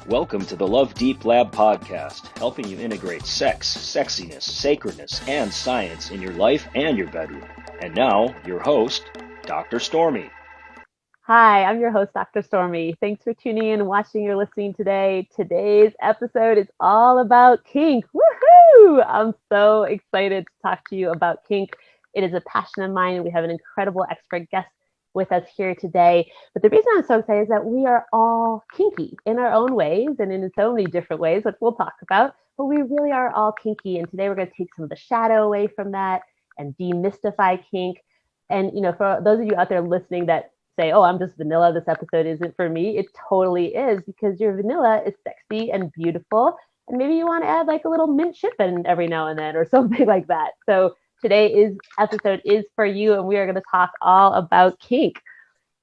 Welcome to the Love Deep Lab podcast, helping you integrate sex, sexiness, sacredness, and science in your life and your bedroom. And now, your host, Dr. Stormy. Hi, I'm your host, Dr. Stormy. Thanks for tuning in, watching, or listening today. Today's episode is all about kink. Woohoo! I'm so excited to talk to you about kink. It is a passion of mine, and we have an incredible expert guest with us here today. But the reason I'm so excited is that we are all kinky in our own ways and in so many different ways, which we'll talk about. But we really are all kinky. And today we're going to take some of the shadow away from that and demystify kink. And, you know, for those of you out there listening that say, oh, I'm just vanilla, this episode isn't for me, it totally is, because your vanilla is sexy and beautiful. And maybe you want to add like a little mint chip in every now and then or something like that. So today's episode is for you, and we are going to talk all about kink.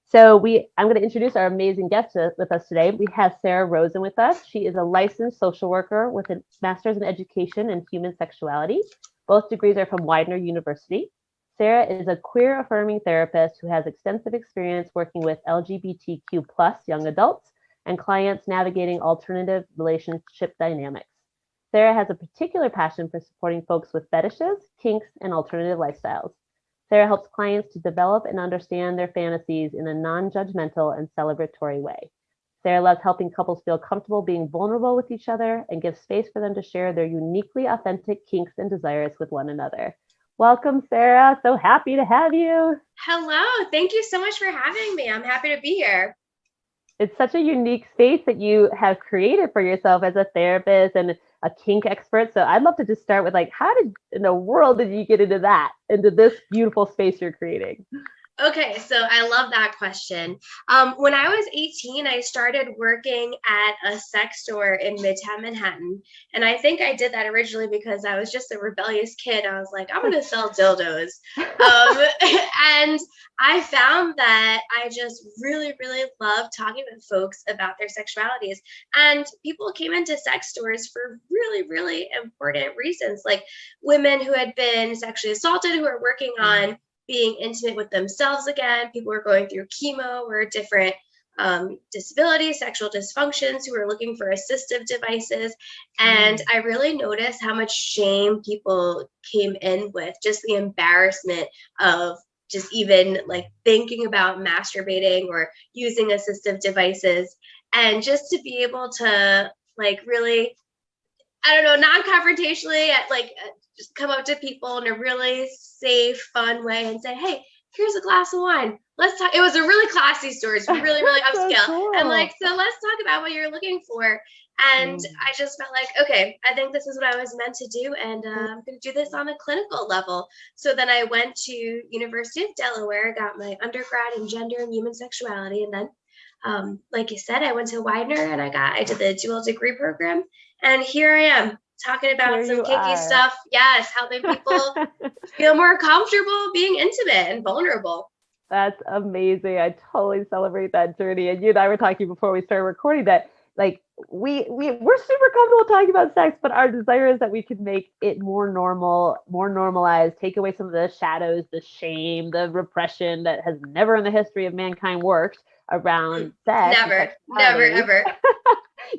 So I'm going to introduce our amazing guest with us today. We have Sara Rosen with us. She is a licensed social worker with a master's in education and human sexuality. Both degrees are from Widener University. Sara is a queer affirming therapist who has extensive experience working with LGBTQ+ young adults and clients navigating alternative relationship dynamics. Sara has a particular passion for supporting folks with fetishes, kinks, and alternative lifestyles. Sara helps clients to develop and understand their fantasies in a non-judgmental and celebratory way. Sara loves helping couples feel comfortable being vulnerable with each other and give space for them to share their uniquely authentic kinks and desires with one another. Welcome, Sara. So happy to have you. Hello. Thank you so much for having me. I'm happy to be here. It's such a unique space that you have created for yourself as a therapist and a kink expert. So I'd love to just start with how in the world did you get into this beautiful space you're creating? Okay, so I love that question. When I was 18, I started working at a sex store in Midtown Manhattan. And I think I did that originally because I was just a rebellious kid. I was like, I'm going to sell dildos. And I found that I just really, really love talking with folks about their sexualities. And people came into sex stores for really, really important reasons, like women who had been sexually assaulted, who are working on being intimate with themselves again. People are going through chemo or different disabilities, sexual dysfunctions, who are looking for assistive devices. And I really noticed how much shame people came in with, just the embarrassment of just even like thinking about masturbating or using assistive devices. And just to be able to really, non-confrontationally just come up to people in a really safe, fun way and say, hey, here's a glass of wine. Let's talk. It was a really classy store. It's really, really upscale. Cool. And so let's talk about what you're looking for. And I just felt like, okay, I think this is what I was meant to do. And I'm going to do this on a clinical level. So then I went to University of Delaware, got my undergrad in gender and human sexuality. And then, like you said, I went to Widener and I did the dual degree program. And here I am talking about some kinky stuff. Yes, helping people feel more comfortable being intimate and vulnerable. That's amazing. I totally celebrate that journey. And you and I were talking before we started recording that we're super comfortable talking about sex, but our desire is that we could make it more normal, more normalized, take away some of the shadows, the shame, the repression that has never in the history of mankind worked around sex. Never, ever.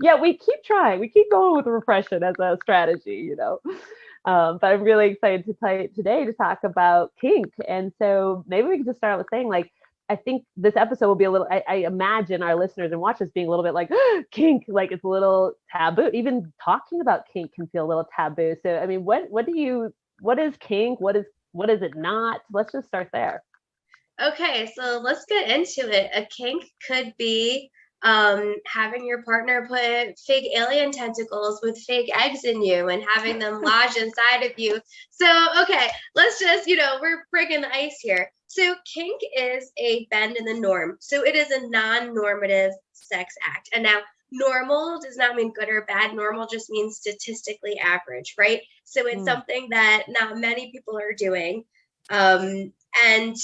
Yeah, we keep trying. We keep going with repression as a strategy, But I'm really excited today to talk about kink. And so maybe we can just start with saying, I think this episode will be a little, I imagine our listeners and watchers being a little bit like, kink, it's a little taboo. Even talking about kink can feel a little taboo. So, I mean, what is kink? What is it not? Let's just start there. Okay, so let's get into it. A kink could be having your partner put fake alien tentacles with fake eggs in you and having them lodge inside of you. So, okay, let's just, we're breaking the ice here. So kink is a bend in the norm. So it is a non-normative sex act. And now normal does not mean good or bad. Normal just means statistically average, right? So it's something that not many people are doing. And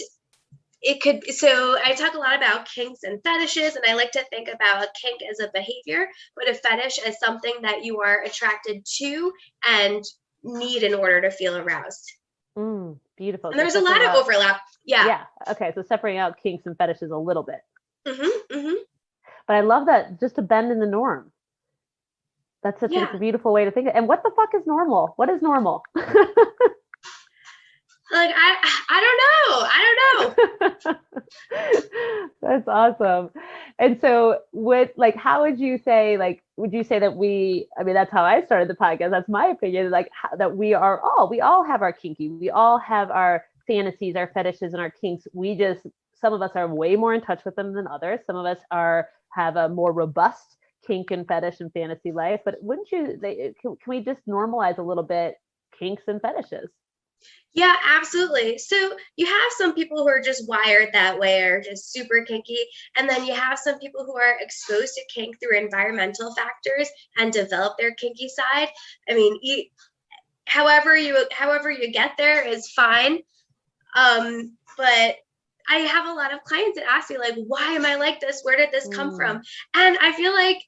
it could, so I talk a lot about kinks and fetishes, and I like to think about a kink as a behavior, but a fetish as something that you are attracted to and need in order to feel aroused. Beautiful. And there's a lot of overlap. Yeah. Okay. So separating out kinks and fetishes a little bit. But I love that, just to bend in the norm. That's such a beautiful way to think of it. And what the fuck is normal? What is normal? Like, I don't know. That's awesome. And so how would you say, would you say that that's how I started the podcast. That's my opinion, that we all have our kinky, we all have our fantasies, our fetishes, and our kinks. Some of us are way more in touch with them than others. Some of us have a more robust kink and fetish and fantasy life. But can we just normalize a little bit kinks and fetishes? Yeah, absolutely. So you have some people who are just wired that way, or just super kinky. And then you have some people who are exposed to kink through environmental factors and develop their kinky side. I mean, however you get there is fine. But I have a lot of clients that ask me, like, why am I like this? Where did this come from? And I feel like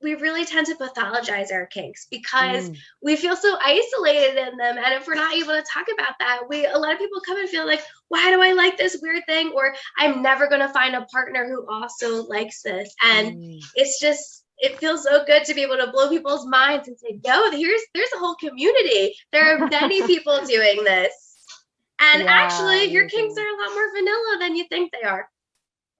we really tend to pathologize our kinks because we feel so isolated in them. And if we're not able to talk about that, a lot of people come and feel like, why do I like this weird thing? Or I'm never going to find a partner who also likes this. And it feels so good to be able to blow people's minds and say, yo, there's a whole community. There are many people doing this. And actually, your kinks are a lot more vanilla than you think they are.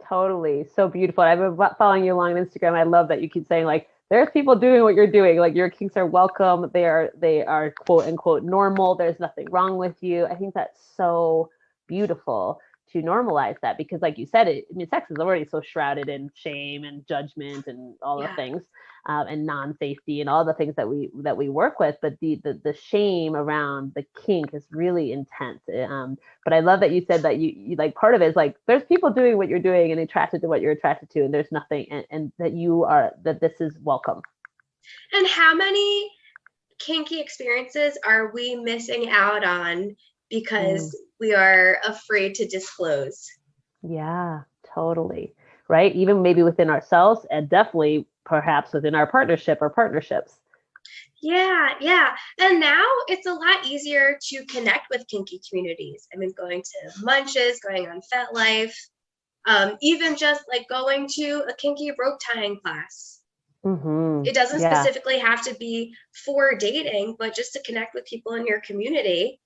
Totally. So beautiful. I've been following you along on Instagram. I love that you keep saying, like, there's people doing what you're doing. Like, your kinks are welcome. They are quote unquote normal. There's nothing wrong with you. I think that's so beautiful to normalize that, because like you said, sex is already so shrouded in shame and judgment and all the things, and non-safety and all the things that we work with. But the shame around the kink is really intense. But I love that you said that you like, part of it is like, there's people doing what you're doing and attracted to what you're attracted to, and there's nothing, and that this is welcome. And how many kinky experiences are we missing out on because we are afraid to disclose? Yeah, totally. Right. Even maybe within ourselves, and definitely perhaps within our partnership or partnerships. Yeah. And now it's a lot easier to connect with kinky communities. I mean, going to munches, going on FetLife, even just like going to a kinky rope tying class. It doesn't specifically have to be for dating, but just to connect with people in your community.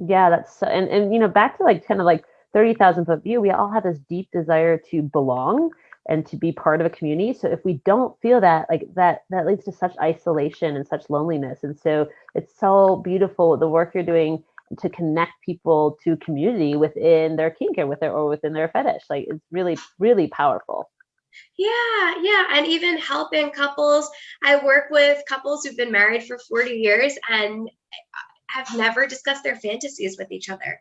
Yeah, that's so, and back to like kind of like 30,000 foot view, we all have this deep desire to belong and to be part of a community. So if we don't feel that, like that leads to such isolation and such loneliness. And so it's so beautiful, the work you're doing to connect people to community within their kink or within their fetish. Like, it's really, really powerful. Yeah. And even helping couples. I work with couples who've been married for 40 years and have never discussed their fantasies with each other.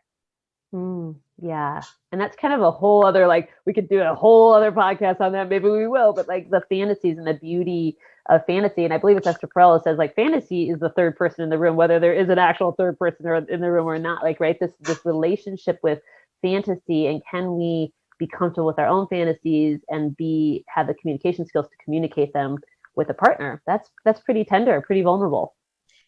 Yeah. And that's kind of a whole other, like, we could do a whole other podcast on that. Maybe we will, but like the fantasies and the beauty of fantasy. And I believe it's Esther Perel says, like, fantasy is the third person in the room, whether there is an actual third person in the room or not. Like, right. This relationship with fantasy, and can we be comfortable with our own fantasies and have the communication skills to communicate them with a partner? That's pretty tender, pretty vulnerable.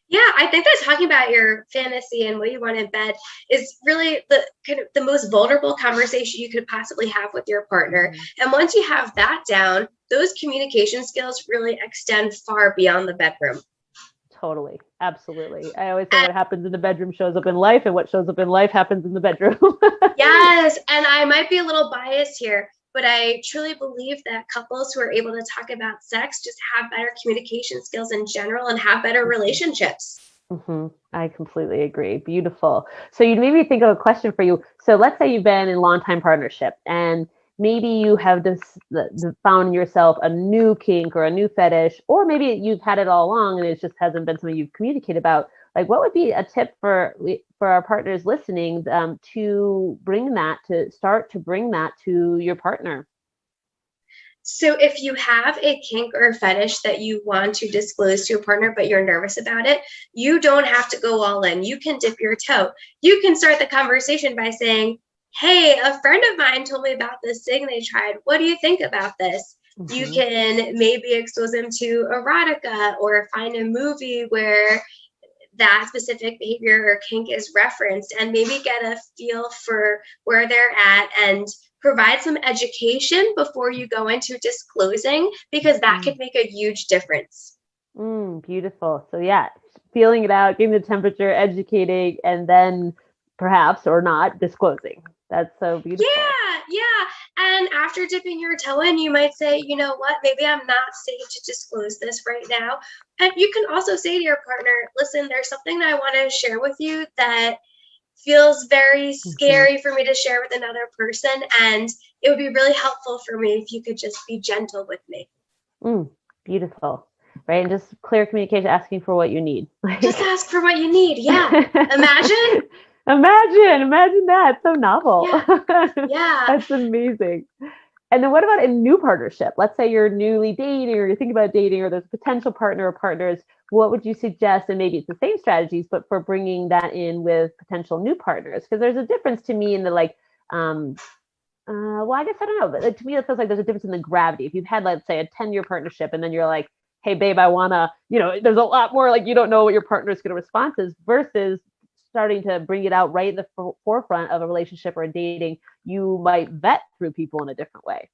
Yeah, I think that talking about your fantasy and what you want in bed is really the most vulnerable conversation you could possibly have with your partner. And once you have that down, those communication skills really extend far beyond the bedroom. Totally. Absolutely. I always say what happens in the bedroom shows up in life, and what shows up in life happens in the bedroom. Yes. And I might be a little biased here, but I truly believe that couples who are able to talk about sex just have better communication skills in general and have better relationships. I completely agree. Beautiful. So you made me think of a question for you. So let's say you've been in a long-time partnership, and maybe you have found yourself a new kink or a new fetish, or maybe you've had it all along and it just hasn't been something you've communicated about. Like, what would be a tip for our partners listening to start to bring that to your partner? So if you have a kink or fetish that you want to disclose to your partner, but you're nervous about it, you don't have to go all in. You can dip your toe. You can start the conversation by saying, hey, a friend of mine told me about this thing they tried. What do you think about this? You can maybe expose them to erotica, or find a movie where that specific behavior or kink is referenced, and maybe get a feel for where they're at and provide some education before you go into disclosing, because that could make a huge difference. Beautiful. So yeah, feeling it out, getting the temperature, educating, and then perhaps or not disclosing. That's so beautiful. Yeah. And after dipping your toe in, you might say, you know what, maybe I'm not safe to disclose this right now. And you can also say to your partner, listen, there's something that I want to share with you that feels very scary for me to share with another person. And it would be really helpful for me if you could just be gentle with me. Beautiful. Right. And just clear communication, asking for what you need. Just ask for what you need. Yeah. Imagine. Imagine that. So novel. Yeah. That's amazing. And then what about in new partnership? Let's say you're newly dating or you're thinking about dating or there's a potential partner or partners. What would you suggest? And maybe it's the same strategies, but for bringing that in with potential new partners, because there's a difference to me in the well, I guess I don't know, but to me, it feels like there's a difference in the gravity. If you've had, let's say, a 10-year partnership and then you're like, hey, babe, I want to, there's a lot more like you don't know what your partner is going to respond to versus starting to bring it out right in the forefront of a relationship or a dating. You might vet through people in a different way.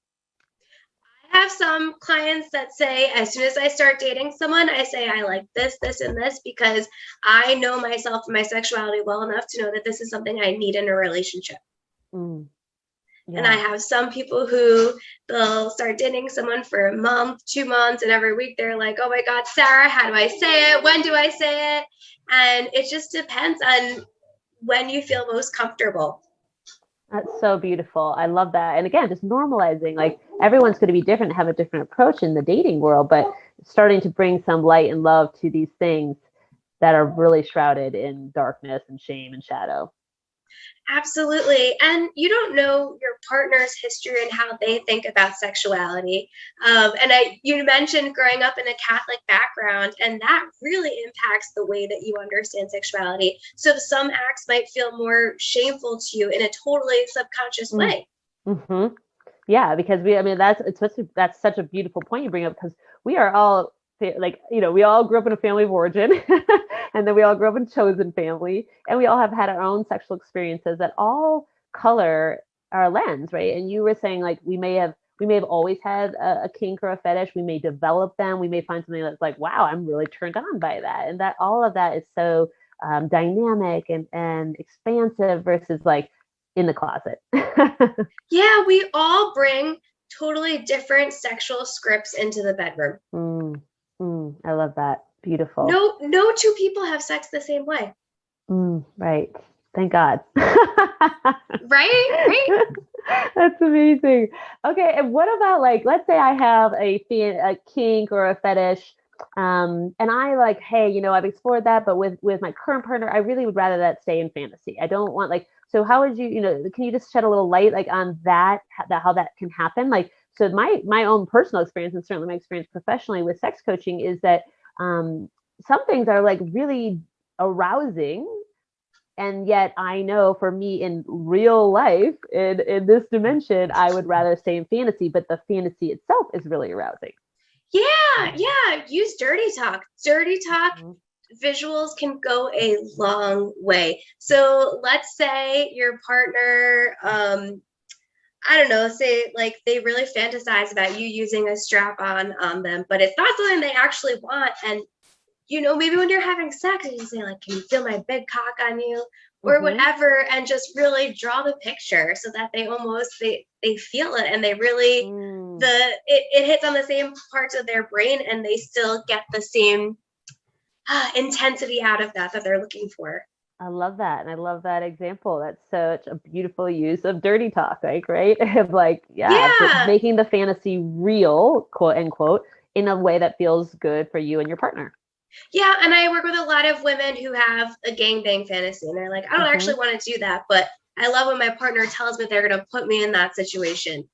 I have some clients that say, as soon as I start dating someone, I say, I like this, this, and this, because I know myself and my sexuality well enough to know that this is something I need in a relationship. Yeah. And I have some people who they'll start dating someone for a month, 2 months, and every week they're like, oh my God, Sarah, how do I say it? When do I say it? And it just depends on when you feel most comfortable. That's so beautiful. I love that. And again, just normalizing, like everyone's going to be different, have a different approach in the dating world, but starting to bring some light and love to these things that are really shrouded in darkness and shame and shadow. Absolutely. And you don't know your partner's history and how they think about sexuality. You mentioned growing up in a Catholic background, and that really impacts the way that you understand sexuality. So some acts might feel more shameful to you in a totally subconscious way. Mm-hmm. Yeah, because that's such a beautiful point you bring up, because we are all we all grew up in a family of origin and then we all grew up in chosen family, and we all have had our own sexual experiences that all color our lens, right? And you were saying like we may have always had a kink or a fetish. We may develop them. We may find something that's like, wow, I'm really turned on by that. And that all of that is so dynamic and expansive versus like in the closet. Yeah, we all bring totally different sexual scripts into the bedroom. I love that. Beautiful. No two people have sex the same way. Right. Thank God. Right? That's amazing. Okay. And what about like, let's say I have a kink or a fetish, and I like, hey, I've explored that, but with my current partner, I really would rather that stay in fantasy. I don't want so how would you, can you just shed a little light like on that how that can happen? Like, so my own personal experience, and certainly my experience professionally with sex coaching, is that some things are like really arousing. And yet I know for me in real life, in this dimension, I would rather stay in fantasy, but the fantasy itself is really arousing. Yeah. Use dirty talk. Dirty talk. Visuals can go a long way. So let's say your partner, I don't know, say like they really fantasize about you using a strap on them, but it's not something they actually want. And, maybe when you're having sex, you say like, can you feel my big cock on you? Or whatever, and just really draw the picture so that they feel it, and they really, it hits on the same parts of their brain, and they still get the same intensity out of that they're looking for. I love that. And I love that example. That's such a beautiful use of dirty talk, right? Of like, making the fantasy real, quote unquote, in a way that feels good for you and your partner. Yeah. And I work with a lot of women who have a gangbang fantasy, and they're like, I don't actually want to do that, but I love when my partner tells me they're going to put me in that situation.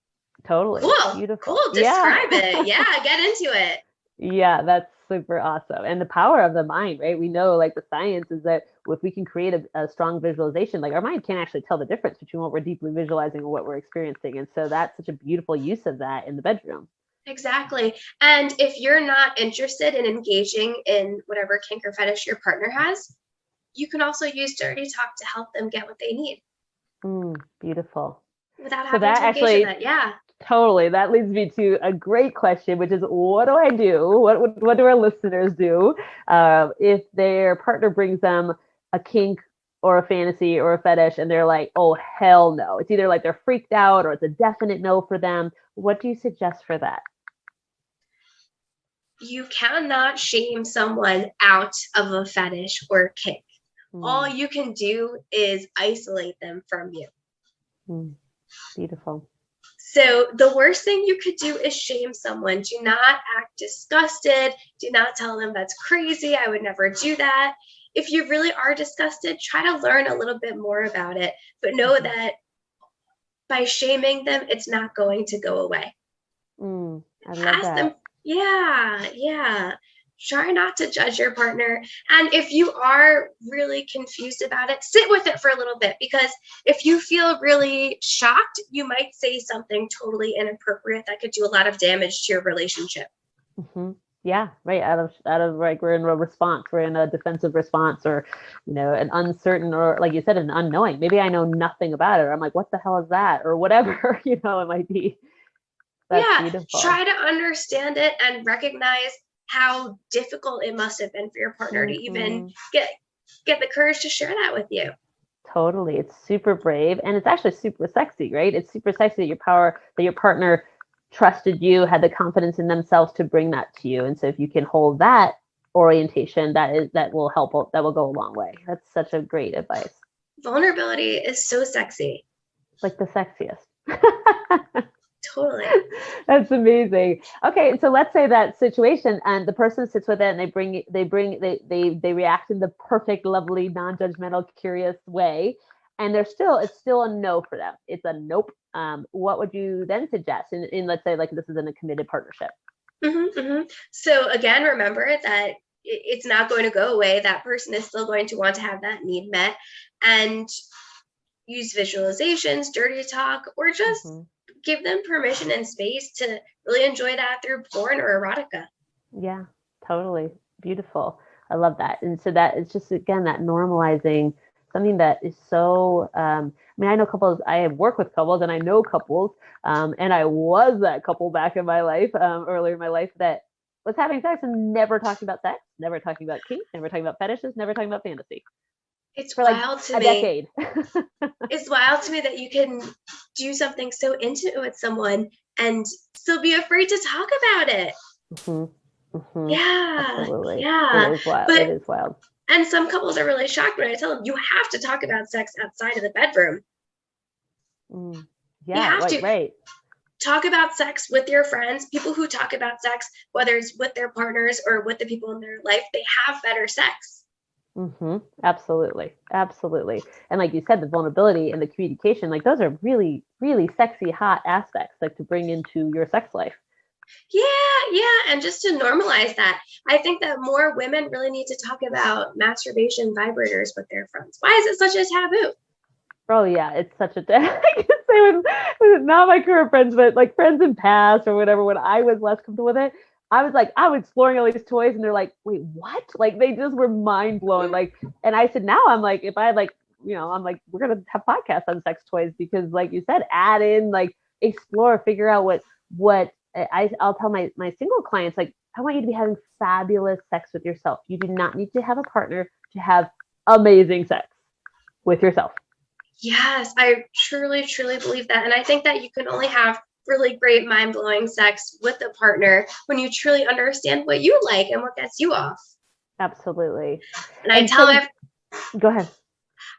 Totally. Cool. Beautiful. Cool. Describe it. Yeah. Get into it. Yeah, that's super awesome. And the power of the mind, right? We know like the science is that if we can create a strong visualization, like our mind can't actually tell the difference between what we're deeply visualizing and what we're experiencing. And so that's such a beautiful use of that in the bedroom. Exactly. And if you're not interested in engaging in whatever kink or fetish your partner has, you can also use dirty talk to help them get what they need. Beautiful. without So having that to engage actually, with it. Yeah. totally, that leads me to a great question, which is, what do I do? What do our listeners do if their partner brings them a kink or a fantasy or a fetish and they're like, oh, hell no. It's either like they're freaked out or it's a definite no for them. What do you suggest for that? You cannot shame someone out of a fetish or kink. All you can do is isolate them from you. Beautiful. So the worst thing you could do is shame someone. Do not act disgusted. Do not tell them that's crazy. I would never do that. If you really are disgusted, try to learn a little bit more about it, but know that by shaming them, it's not going to go away. I love Ask that. them, yeah. Try not to judge your partner. And if you are really confused about it, sit with it for a little bit, because if you feel really shocked, you might say something totally inappropriate that could do a lot of damage to your relationship. Yeah, right. Out of like, we're in a response, we're in a defensive response, or, an uncertain, or like you said, an unknowing. Maybe I know nothing about it. Or I'm like, what the hell is that? Or whatever, it might be. That's beautiful. Try to understand it and recognize how difficult it must have been for your partner to even get the courage to share that with you. Totally. It's super brave, and it's actually super sexy, right? It's super sexy that your partner trusted you, had the confidence in themselves to bring that to you. And so if you can hold that orientation, that will help, that will go a long way. That's such a great advice. Vulnerability is so sexy. Like the sexiest. Totally. That's amazing. Okay, so let's say that situation, and the person sits with it, and they react in the perfect, lovely, non-judgmental, curious way, and it's still a no for them. It's a nope. What would you then suggest in let's say, like, this is in a committed partnership? So again, remember that it's not going to go away. That person is still going to want to have that need met, and use visualizations, dirty talk, or just give them permission and space to really enjoy that through porn or erotica. Yeah, totally. Beautiful. I love that. And so that is just, again, that normalizing something that is so, I know couples, I have worked with couples, and I know couples, and I was that couple back in my life, earlier in my life, that was having sex and never talking about sex, never talking about kinks, never talking about fetishes, never talking about fantasy. It's for wild like to a me. decade. It's wild to me that you can do something so intimate with someone and still be afraid to talk about it. Yeah, absolutely. yeah. It is wild. It is wild. And some couples are really shocked when I tell them, you have to talk about sex outside of the bedroom. Yeah, you have to. Right. Talk about sex with your friends. People who talk about sex, whether it's with their partners or with the people in their life, they have better sex. Absolutely. And like you said, the vulnerability and the communication, like, those are really, really sexy, hot aspects, like, to bring into your sex life. Yeah. And just to normalize that, I think that more women really need to talk about masturbation vibrators with their friends. Why is it such a taboo? Oh yeah, it's such a I can say with not my current friends, but like friends in past or whatever, when I was less comfortable with it, I was exploring all these toys, and they're like, wait, what? Like, they just were mind blown. Like, and I said, now I'm like, if I like, I'm like, we're going to have podcasts on sex toys, because like you said, add in, like, explore, figure out what I'll tell my single clients, like, I want you to be having fabulous sex with yourself. You do not need to have a partner to have amazing sex with yourself. Yes, I truly, truly believe that. And I think that you can only have really great, mind-blowing sex with a partner when you truly understand what you like and what gets you off. Absolutely. And go ahead.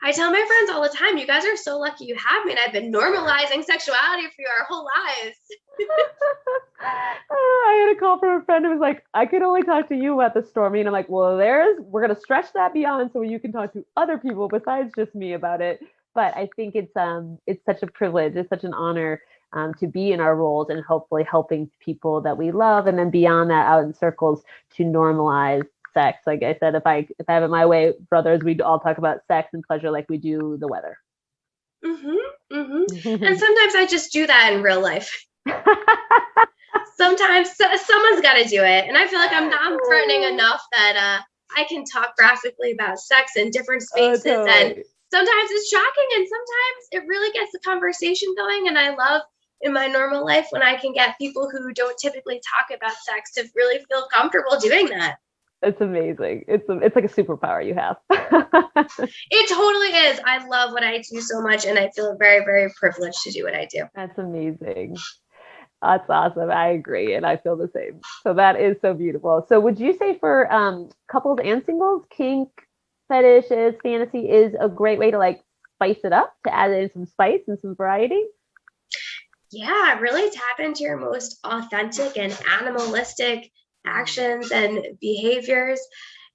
I tell my friends all the time, you guys are so lucky you have me, and I've been normalizing sexuality for your whole lives. I had a call from a friend who was like, I could only talk to you about the Stormy. And I'm like, well, we're going to stretch that beyond so you can talk to other people besides just me about it. But I think it's such a privilege. It's such an honor to be in our roles, and hopefully helping people that we love, and then beyond that, out in circles, to normalize sex. Like I said, if I have it my way, brothers, we'd all talk about sex and pleasure like we do the weather. And sometimes I just do that in real life. Sometimes someone's got to do it, and I feel like I'm not threatening enough that I can talk graphically about sex in different spaces and sometimes it's shocking and sometimes it really gets the conversation going. And I love in my normal life when I can get people who don't typically talk about sex to really feel comfortable doing that. It's amazing. It's like a superpower you have. It totally is. I love what I do so much, and I feel very, very privileged to do what I do. That's amazing. That's awesome. I agree, and I feel the same. So that is so beautiful. So would you say for couples and singles, kink, fetishes, fantasy is a great way to like spice it up, to add in some spice and some variety? Yeah, really tap into your most authentic and animalistic actions and behaviors.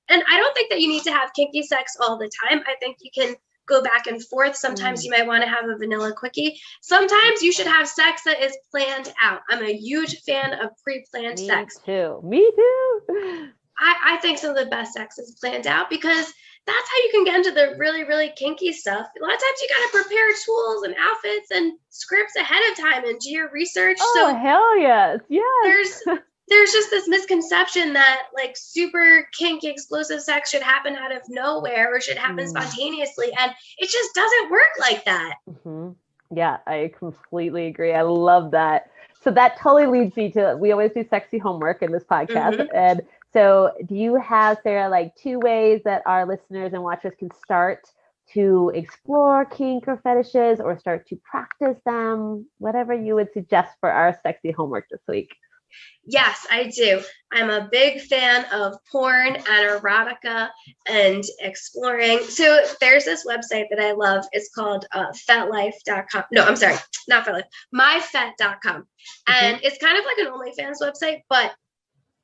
And I don't think that you need to have kinky sex all the time. I think you can go back and forth. Sometimes you might want to have a vanilla quickie. Sometimes you should have sex that is planned out. I'm a huge fan of pre-planned sex. Me too. I think some of the best sex is planned out because that's how you can get into the really, really kinky stuff. A lot of times you got to prepare tools and outfits and scripts ahead of time and do your research. Oh, hell yes. Yes. There's just this misconception that like super kinky explosive sex should happen out of nowhere or should happen spontaneously. And it just doesn't work like that. Mm-hmm. Yeah, I completely agree. I love that. So that totally leads me to, we always do sexy homework in this podcast. Mm-hmm. And so do you have, Sarah, like 2 ways that our listeners and watchers can start to explore kink or fetishes or start to practice them? Whatever you would suggest for our sexy homework this week. Yes, I do. I'm a big fan of porn and erotica and exploring. So there's this website that I love. It's called Fatlife.com. No, I'm sorry, not Fatlife, myfet.com. And it's kind of like an OnlyFans website, but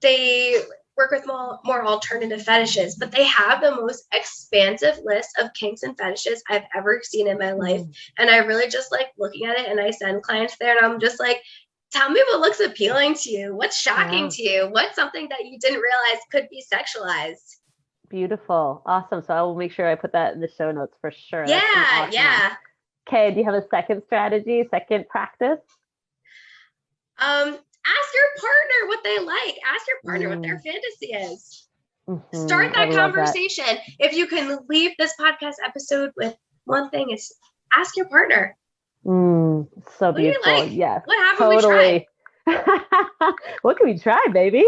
they work with more alternative fetishes, but they have the most expansive list of kinks and fetishes I've ever seen in my life. And I really just like looking at it, and I send clients there and I'm just like, tell me what looks appealing to you. What's shocking to you? What's something that you didn't realize could be sexualized? Beautiful. Awesome. So I will make sure I put that in the show notes for sure. Yeah, awesome. Yeah. Okay. Do you have a second strategy, second practice? Ask your partner what they like. Ask your partner what their fantasy is. Start that conversation. If you can leave this podcast episode with one thing, is ask your partner. So beautiful. Like? Yes. What haven't we tried? What can we try, baby?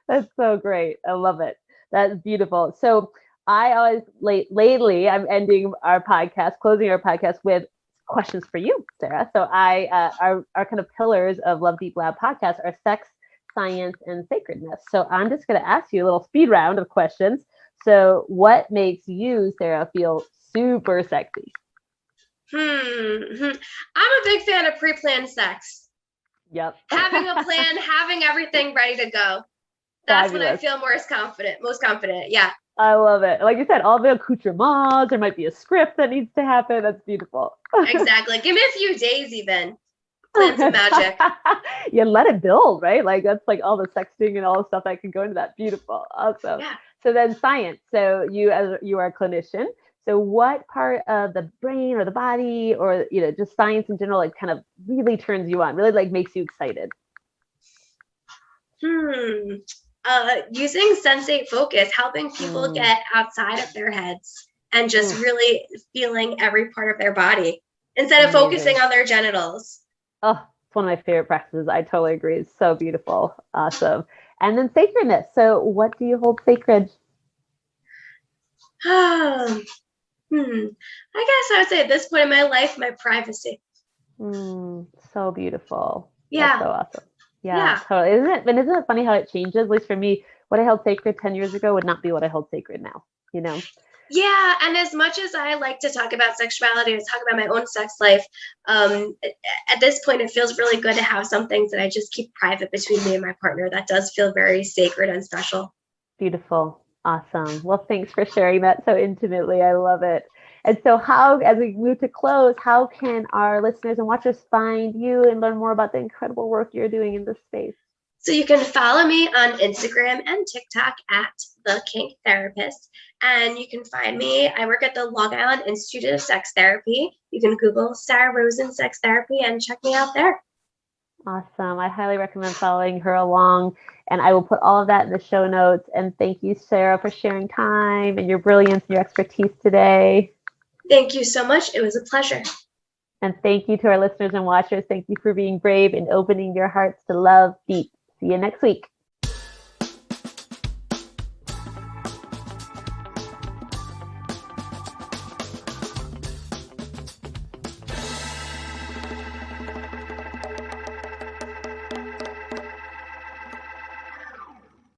That's so great. I love it. That's beautiful. So I always lately I'm ending our podcast, closing our podcast with questions for you, Sarah. So our kind of pillars of Love Deep Lab podcast are sex, science, and sacredness. So I'm just going to ask you a little speed round of questions. So what makes you, Sarah, feel super sexy? I'm a big fan of pre-planned sex. Yep. Having a plan, having everything ready to go. That's when I feel most confident. Yeah. I love it. Like you said, all the accoutrements, there might be a script that needs to happen. That's beautiful. Exactly. Give me a few days even. Plan some magic. Yeah, let it build, right? Like that's like all the sexting and all the stuff that can go into that. Beautiful. Awesome. Yeah. So then science. So you are a clinician. So what part of the brain or the body or, just science in general, like kind of really turns you on, really like makes you excited? Using sensate focus, helping people get outside of their heads and just really feeling every part of their body instead of focusing on their genitals. Oh, it's one of my favorite practices. I totally agree. It's so beautiful. Awesome. And then sacredness. So what do you hold sacred? I guess I would say at this point in my life, my privacy. So beautiful. Yeah. That's so awesome. Yeah. Totally. Isn't it funny how it changes? At least for me, what I held sacred 10 years ago would not be what I hold sacred now, Yeah. And as much as I like to talk about sexuality and talk about my own sex life, at this point, it feels really good to have some things that I just keep private between me and my partner. That does feel very sacred and special. Beautiful. Awesome. Well, thanks for sharing that so intimately. I love it. And so as we move to close, how can our listeners and watchers find you and learn more about the incredible work you're doing in this space? So you can follow me on Instagram and TikTok at the Kink Therapist. And you can find me. I work at the Long Island Institute of Sex Therapy. You can Google Sara Rosen Sex Therapy and check me out there. Awesome. I highly recommend following her along, and I will put all of that in the show notes. And thank you, Sarah, for sharing time and your brilliance and your expertise today. Thank you so much. It was a pleasure. And thank you to our listeners and watchers. Thank you for being brave and opening your hearts to love deep. See you next week.